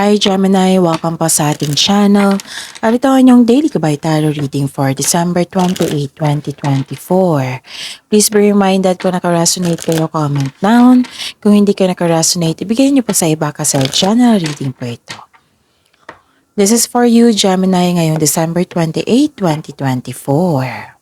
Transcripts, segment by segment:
Hi Gemini, welcome po sa ating channel. At ito ang inyong daily Gabay Tarot reading for December 28, 2024. Please be reminded kung naka-resonate kayo, comment down. Kung hindi kayo naka-resonate, ibigay niyo po sa iba kasi channel reading po ito. This is for you Gemini ngayong December 28, 2024.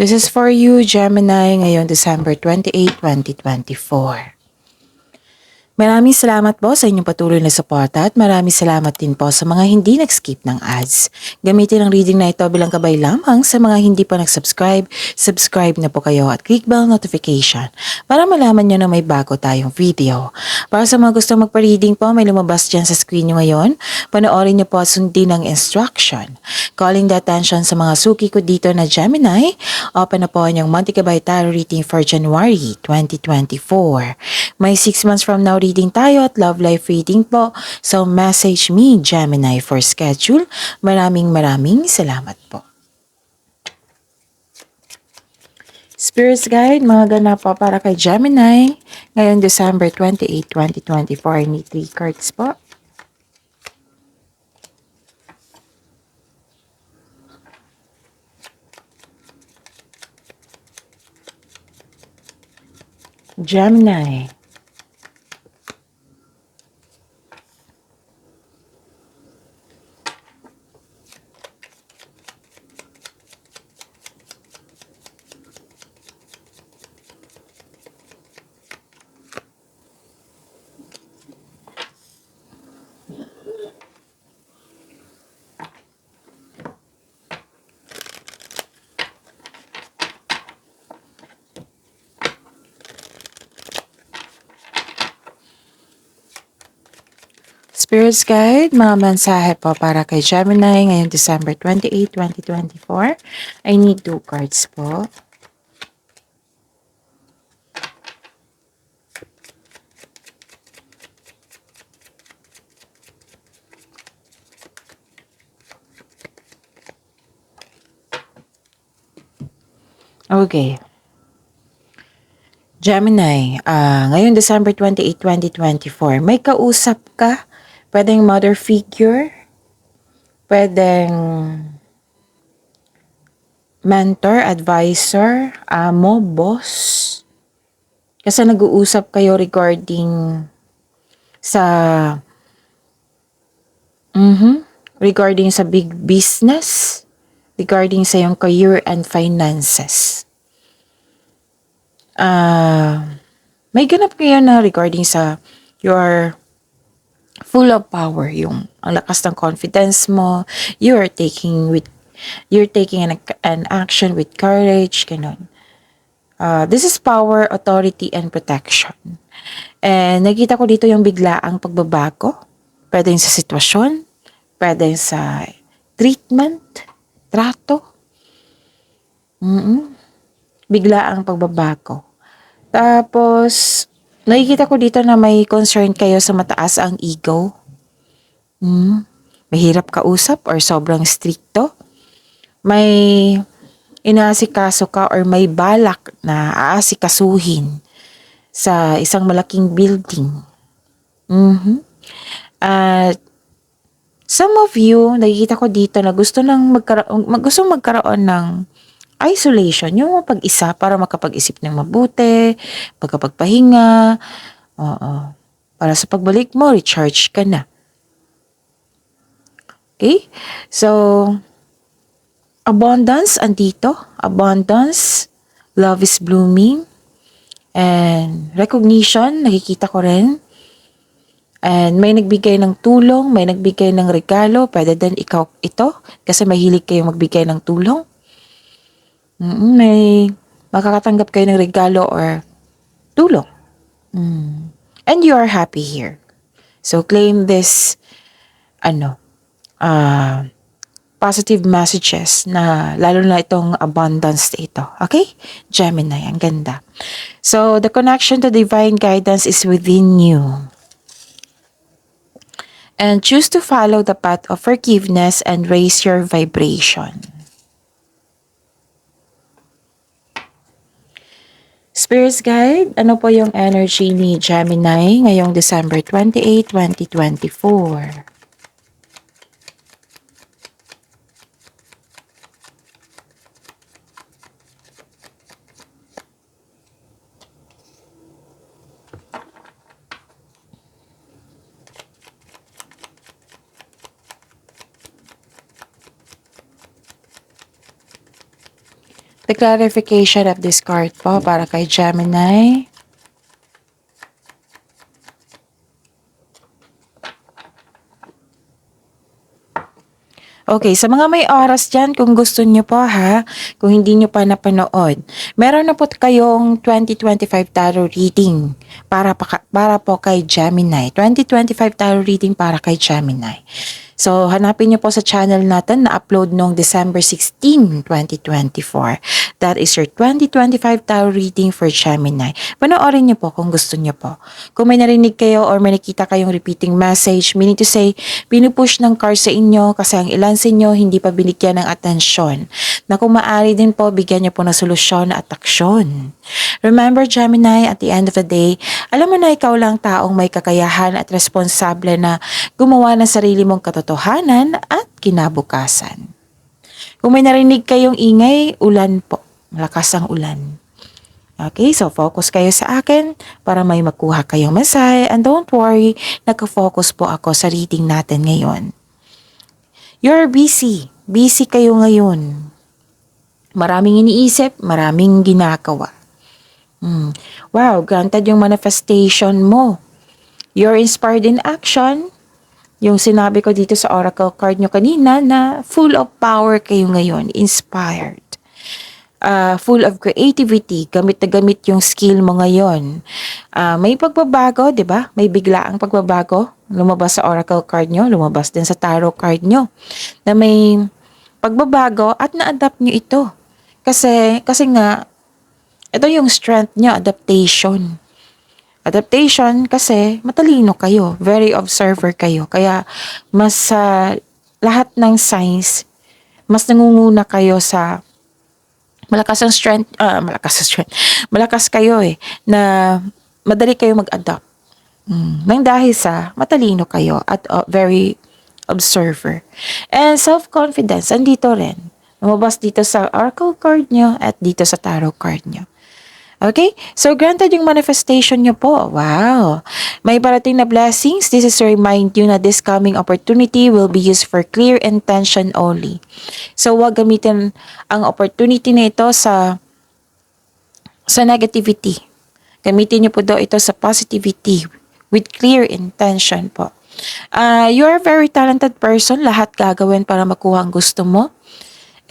This is for you, Gemini, ngayong December 28, 2024. Maraming salamat po sa inyong patuloy na suporta at maraming salamat din po sa mga hindi nag-skip ng ads. Gamitin ang reading na ito bilang gabay lamang sa mga hindi pa nag-subscribe. Subscribe na po kayo at click bell notification para malaman nyo na may bago tayong video. Para sa mga gustong magpa-reading po, may lumabas dyan sa screen nyo ngayon. Panoorin nyo po at sundin ang instruction. Calling the attention sa mga suki ko dito na Gemini, open na po ang monthly Gabay Tarot reading for January 2024. May 6 months from now reading tayo at love life reading po. So message me Gemini for schedule. Maraming salamat po. Spirits Guide, mga ganap po para kay Gemini. Ngayong December 28, 2024, need 3 cards po. Gemini. Spirits Guide, mga mensahe po para kay Gemini ngayong December 28, 2024. I need 2 cards po. Okay. Gemini, ngayong December 28, 2024, may kausap ka? Pwedeng mother figure, pwedeng mentor, advisor, amo, boss. Kasi nag-uusap kayo regarding sa regarding sa big business, regarding sa yung career and finances. May ganap kayo na regarding sa your full of power, yung ang lakas ng confidence mo, you're taking an action with courage, ganun. This is power, authority, and protection. And nakita ko dito yung biglaang pagbabago, pwedeng sa sitwasyon, pwedeng sa treatment, trato, biglaang pagbabago. Tapos, nakikita ko dito na may concern kayo sa mataas ang ego. Mahirap kausap or sobrang stricto. May inaasikaso ka or may balak na aasikasuhin sa isang malaking building. At some of you, nakikita ko dito na gustong magkaroon ng isolation, yung pag-isa para makapag-isip ng mabuti, pagkapagpahinga, para sa pagbalik mo, recharge ka na. Okay? So, abundance andito. Abundance, love is blooming, and recognition, nakikita ko rin. And may nagbigay ng tulong, may nagbigay ng regalo, pwede din ikaw ito, kasi mahilig kayo magbigay ng tulong. May makakatanggap kayo ng regalo or tulong. And you are happy here. So claim this positive messages na lalo na itong abundance ito. Okay? Gemini, ang ganda. So, the connection to divine guidance is within you. And choose to follow the path of forgiveness and raise your vibration. Spirit's Guide, ano po yung energy ni Gemini ngayong December 28, 2024? The clarification of this card po para kay Gemini. Okay, sa mga may oras dyan, kung gusto nyo po ha, kung hindi nyo pa napanood, meron na po kayong 2025 tarot reading para po kay Gemini. 2025 tarot reading para kay Gemini. So, hanapin niyo po sa channel natin na upload noong December 16, 2024. That is your 2025 tarot reading for Gemini. Panoorin niyo po kung gusto niyo po. Kung may narinig kayo or may nakita kayong repeating message, meaning to say, pinupush ng card sa inyo kasi ang ilan sa inyo hindi pa binigyan ng atensyon. Na kung maaari din po, bigyan niyo po ng solusyon at aksyon. Remember Gemini, at the end of the day, alam mo na ikaw lang taong may kakayahan at responsable na gumawa ng sarili mong katotohanan at kinabukasan. Kung may narinig kayong ingay, ulan po. Malakas ang ulan. Okay, so focus kayo sa akin para may makuha kayong mensahe. And don't worry, naka-focus po ako sa reading natin ngayon. You're busy. Busy kayo ngayon. Maraming iniisip, maraming ginagawa. Wow, granted yung manifestation mo. You're inspired in action. Yung sinabi ko dito sa oracle card nyo kanina na full of power kayo ngayon, inspired. Full of creativity, gamit na gamit yung skill mo ngayon. May pagbabago, di ba? May biglaang pagbabago. Lumabas sa oracle card nyo, lumabas din sa tarot card nyo. Na may pagbabago at na-adapt nyo ito. Kasi nga, ito yung strength nyo, adaptation. Adaptation kasi matalino kayo, very observer kayo. Kaya mas lahat ng signs, mas nangunguna kayo sa malakas kayo na madali kayo mag-adapt. Nang dahil sa matalino kayo at very observer. And self-confidence, andito rin. Lumabas dito sa oracle card nyo at dito sa tarot card nyo. Okay? So, granted yung manifestation nyo po. Wow! May parating na blessings. This is to remind you na this coming opportunity will be used for clear intention only. So, huwag gamitin ang opportunity na ito sa negativity. Gamitin nyo po daw ito sa positivity with clear intention po. You are a very talented person. Lahat gagawin para makuha ang gusto mo.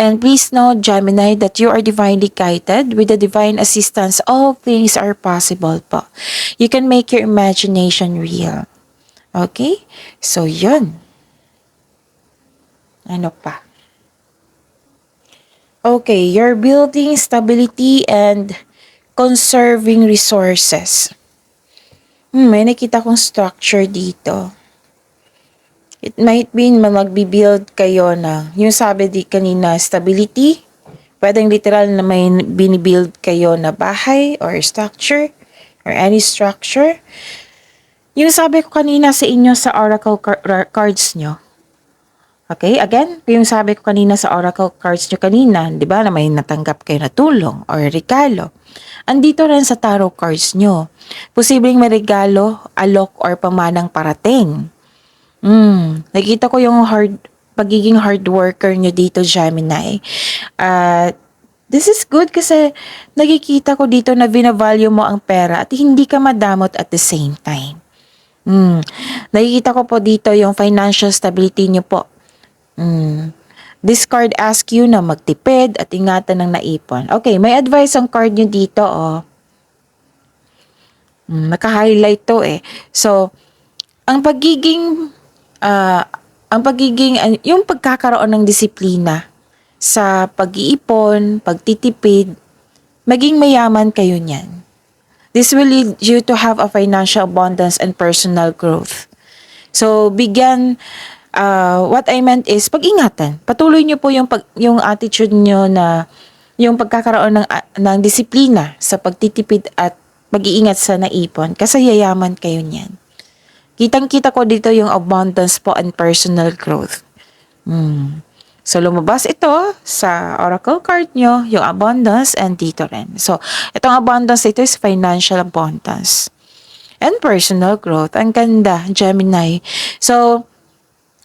And please know, Gemini, that you are divinely guided. With the divine assistance, all things are possible po. You can make your imagination real. Okay? So, yun. Ano pa? Okay, you're building stability and conserving resources. May nakita kong structure dito. It might be magbibuild kayo na, yung sabi di kanina, stability. Pwedeng literal na may binibuild kayo na bahay or structure or any structure. Yung sabi ko kanina sa inyo sa oracle cards nyo. Okay, again, yung sabi ko kanina sa oracle cards nyo kanina, di ba, na may natanggap kayo na tulong or regalo. Andito rin sa tarot cards nyo. Posibleng may regalo, alok, or pamanang parating. Nakita ko yung pagiging hard worker nyo dito, Gemini. This is good kasi nakikita ko dito na binavalue mo ang pera at hindi ka madamot at the same time. Nakikita ko po dito yung financial stability nyo po. This card asks you na magtipid at ingatan ng naipon. Okay, may advice ang card nyo dito, oh. Naka-highlight to eh. So, ang pagiging ang pagiging, yung pagkakaroon ng disiplina sa pag-iipon, pagtitipid, maging mayaman kayo niyan. This will lead you to have a financial abundance and personal growth. So, what I meant is, pag-ingatan. Patuloy nyo po yung attitude nyo na yung pagkakaroon ng disiplina sa pagtitipid at pag-iingat sa naipon. Kasi yayaman kayo niyan. Kitang-kita ko dito yung abundance po and personal growth. So, lumabas ito sa oracle card nyo, yung abundance, and dito rin. So, itong abundance ito is financial abundance and personal growth. Ang ganda, Gemini. So,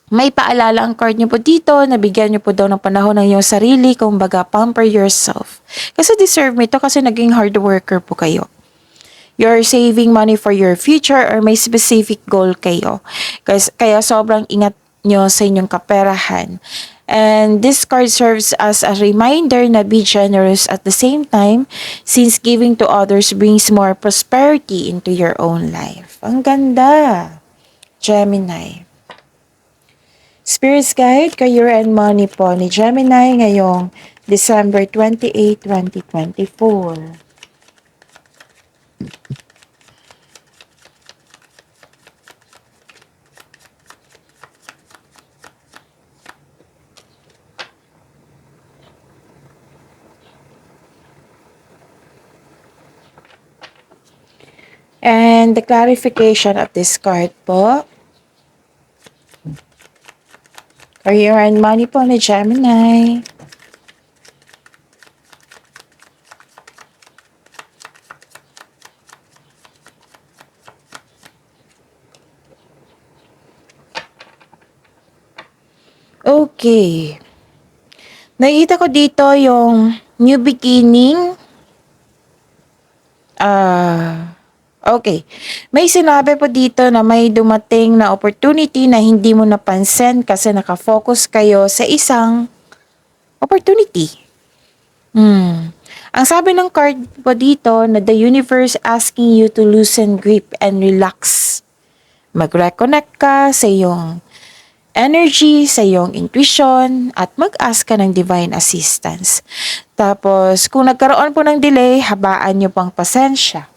may paalala ang card nyo po dito, nabigyan nyo po daw ng panahon ng iyong sarili, kumbaga, pamper yourself. Kasi deserve mo ito kasi naging hard worker po kayo. You're saving money for your future or may specific goal kayo. Kaya sobrang ingat nyo sa inyong kaperahan. And this card serves as a reminder na be generous at the same time since giving to others brings more prosperity into your own life. Ang ganda, Gemini. Spirit's Guide, Career and Money po ni Gemini ngayong December 28, 2024. And the clarification of this card po. Career and Money po ni Gemini. Okay. Nakita ko dito yung new beginning. Okay. May sinabi po dito na may dumating na opportunity na hindi mo napansin kasi nakafocus kayo sa isang opportunity. Ang sabi ng card po dito na the universe asking you to loosen grip and relax. Mag-reconnect ka sa iyong energy, sa iyong intuition, at mag-ask ka ng divine assistance. Tapos, kung nagkaroon po ng delay, habaan nyo pang pasensya.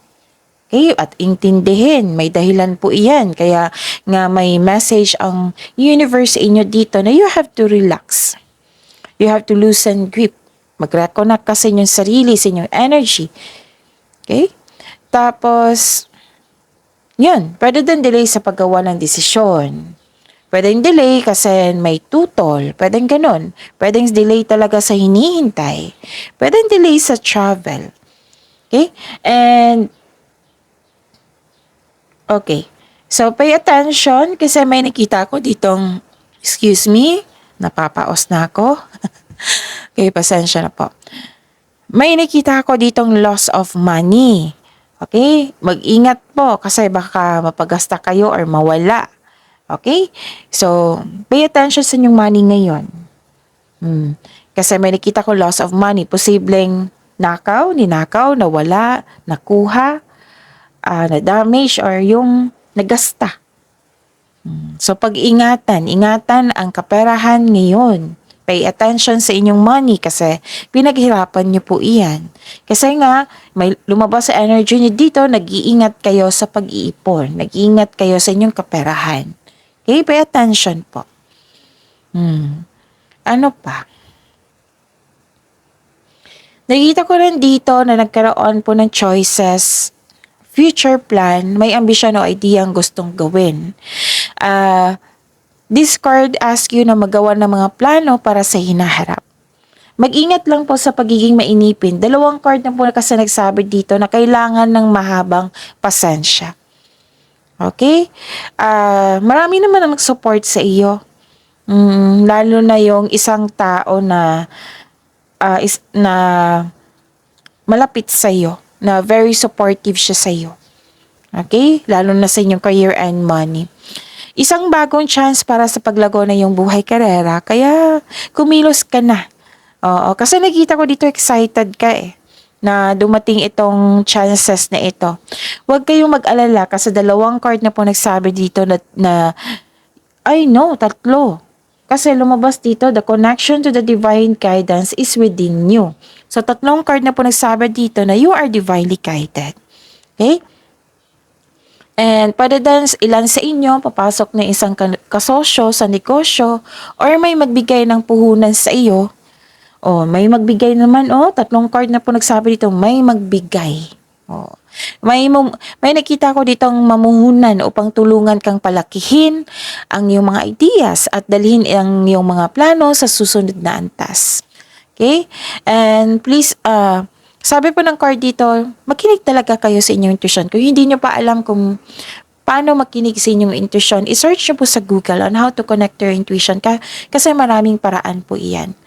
Okay? At intindihin, may dahilan po iyan. Kaya nga may message ang universe sa inyo dito na you have to relax. You have to loosen grip. Mag-reconnect ka sa inyong sarili, sa inyong energy. Okay? Tapos, yun, pwede din delay sa paggawa ng desisyon. Pwedeng delay kasi may tutol. Pwedeng ganun. Pwedeng delay talaga sa hinihintay. Pwedeng delay sa travel. Okay? And, okay. So, pay attention kasi may nakita ko ditong, excuse me, napapaos na ako. Okay, pasensya na po. May nakita ko ditong loss of money. Okay? Mag-ingat po kasi baka mapagasta kayo or mawala. Okay? So, pay attention sa inyong money ngayon. Kasi may nakita ko loss of money. Posibleng ninakaw, nawala, nakuha, na-damage, or yung nagasta. So, ingatan ang kaperahan ngayon. Pay attention sa inyong money kasi pinaghirapan niyo po iyan. Kasi nga, may lumabas sa energy niyo dito, nag-iingat kayo sa pag-iipon. Nag-iingat kayo sa inyong kaperahan. Okay, pay attention po. Ano pa? Nakita ko rin dito na nagkaroon po ng choices, future plan, may ambisyon o idea ang gustong gawin. This card asks you na magawa ng mga plano para sa hinaharap. Mag-ingat lang po sa pagiging mainipin. Dalawang card na po kasi nagsabi dito na kailangan ng mahabang pasensya. Okay? Marami naman ang nag-support sa iyo. Lalo na yung isang tao na malapit sa iyo, na very supportive siya sa iyo. Okay? Lalo na sa inyong career and money. Isang bagong chance para sa paglago na yung buhay karera, kaya kumilos ka na. Oo, kasi nakita ko dito excited ka na dumating itong chances na ito. Huwag kayong mag-alala kasi dalawang card na po nagsabi dito na Ay no, tatlo. Kasi lumabas dito, the connection to the divine guidance is within you. So, tatlong card na po nagsabi dito na you are divinely guided. Okay? And pwede din ilan sa inyo papasok na isang kasosyo sa negosyo or may magbigay ng puhunan sa iyo. O, may magbigay naman, tatlong card na po nagsabi dito, may magbigay. Oh. May nakita ko ditong mamuhunan upang tulungan kang palakihin ang iyong mga ideas at dalhin ang iyong mga plano sa susunod na antas. Okay? And please, sabi po ng card dito, makinig talaga kayo sa inyong intuition. Kung hindi nyo pa alam kung paano makinig sa inyong intuition, isearch nyo po sa Google on how to connect your intuition kasi maraming paraan po iyan.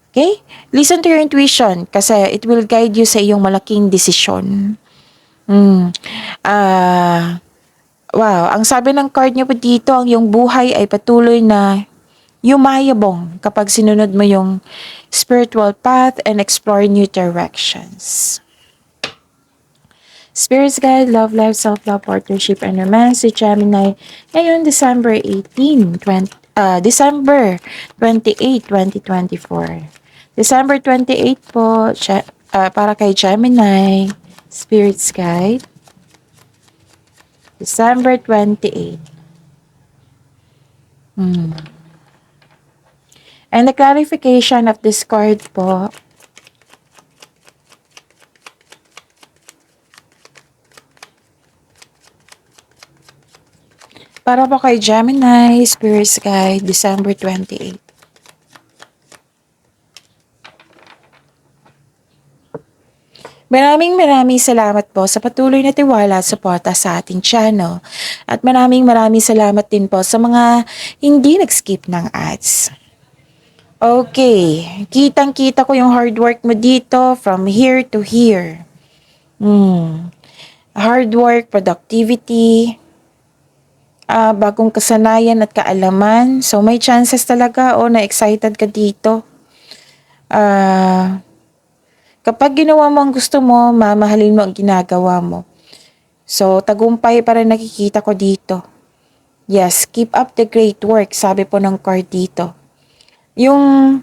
Okay? Listen to your intuition kasi it will guide you sa iyong malaking desisyon. Wow, ang sabi ng card niyo po dito, ang iyong buhay ay patuloy na yumayabong kapag sinunod mo yung spiritual path and explore new directions. Spirits Guide, Love Life, Self-Love, Partnership, and Romance, si Gemini, ngayon December 28, 2024. December 28 po, para kay Gemini, Spirits Guide. December 28. And the clarification of this card po, para po kay Gemini, Spirits Guide, December 28. Maraming salamat po sa patuloy na tiwala at suporta sa ating channel. At maraming salamat din po sa mga hindi nag-skip ng ads. Okay, kitang-kita ko yung hard work mo dito from here to here. Hard work, productivity, bagong kasanayan at kaalaman. So may chances talaga na excited ka dito. Kapag ginawa mo ang gusto mo, mamahalin mo ang ginagawa mo. So, tagumpay pa rin nakikita ko dito. Yes, keep up the great work, sabi po ng card dito. Yung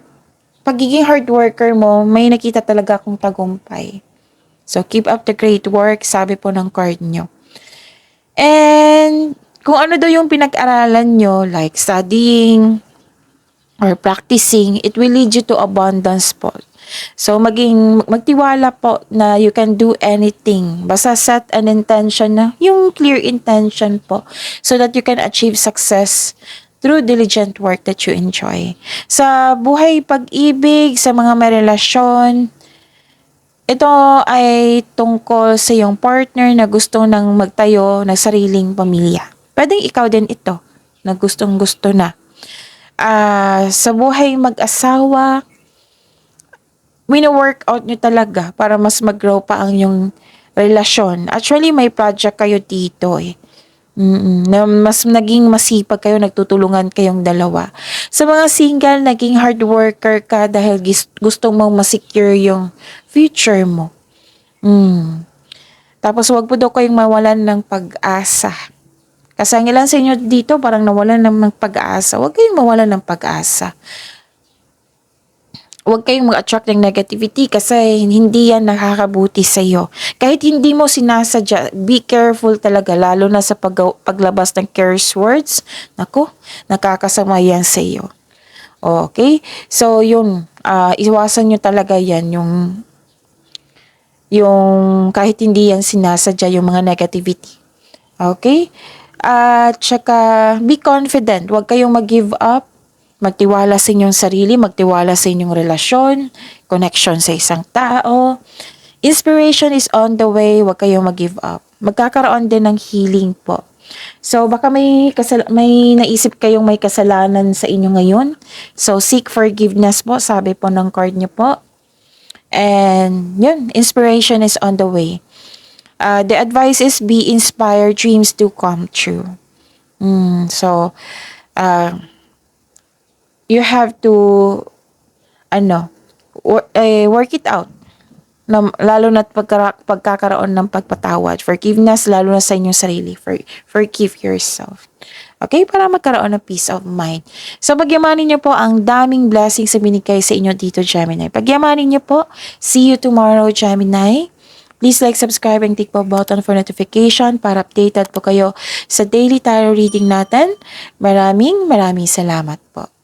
pagiging hard worker mo, may nakita talaga akong tagumpay. So, keep up the great work, sabi po ng card nyo. And, kung ano daw yung pinag-aralan nyo, like studying or practicing, it will lead you to abundance po. So, magtiwala po na you can do anything. Basta set an intention na, yung clear intention po, so that you can achieve success through diligent work that you enjoy. Sa buhay pag-ibig, sa mga may relasyon, ito ay tungkol sa iyong partner na gusto nang magtayo ng sariling pamilya. Pwedeng ikaw din ito, na gustong-gusto na. Sa buhay mag-asawa, wino-workout nyo talaga para mas mag-grow pa ang yung relasyon. Actually, may project kayo dito na mas naging masipag kayo, nagtutulungan kayong dalawa. Sa mga single, naging hard worker ka dahil gusto mong masecure yung future mo. Tapos, wag po daw kayong mawalan ng pag-asa. Kasi ang ilan sa inyo dito, parang nawalan ng pag-asa. Wag kayong mawalan ng pag-asa. Huwag kayong mag-attract ng negativity kasi hindi yan nakakabuti sa iyo. Kahit hindi mo sinasadya, be careful talaga, lalo na sa paglabas ng curse words. Naku, nakakasama yan sa iyo. Okay? So, yun, iwasan nyo talaga yan, yung kahit hindi yan sinasadya, yung mga negativity. Okay? Tsaka, be confident. Huwag kayong mag-give up. Magtiwala sa inyong sarili, magtiwala sa inyong relasyon, connection sa isang tao. Inspiration is on the way, huwag kayong mag-give up. Magkakaroon din ng healing po. So, baka may naisip kayong may kasalanan sa inyo ngayon. So, seek forgiveness po, sabi po ng card niyo po. And, yun, inspiration is on the way. The advice is be inspired, dreams do come true. You have to work it out, lalo na pagkakaroon ng pagpatawad, forgiveness, lalo na sa inyong sarili, forgive yourself. Okay? Para magkaroon ng peace of mind. So, pagyamanin niyo po ang daming blessings sa binigay sa inyo dito, Gemini. Pagyamanin niyo po. See you tomorrow, Gemini. Please like, subscribe, and click po button for notification para updated po kayo sa daily tarot reading natin. Maraming salamat po.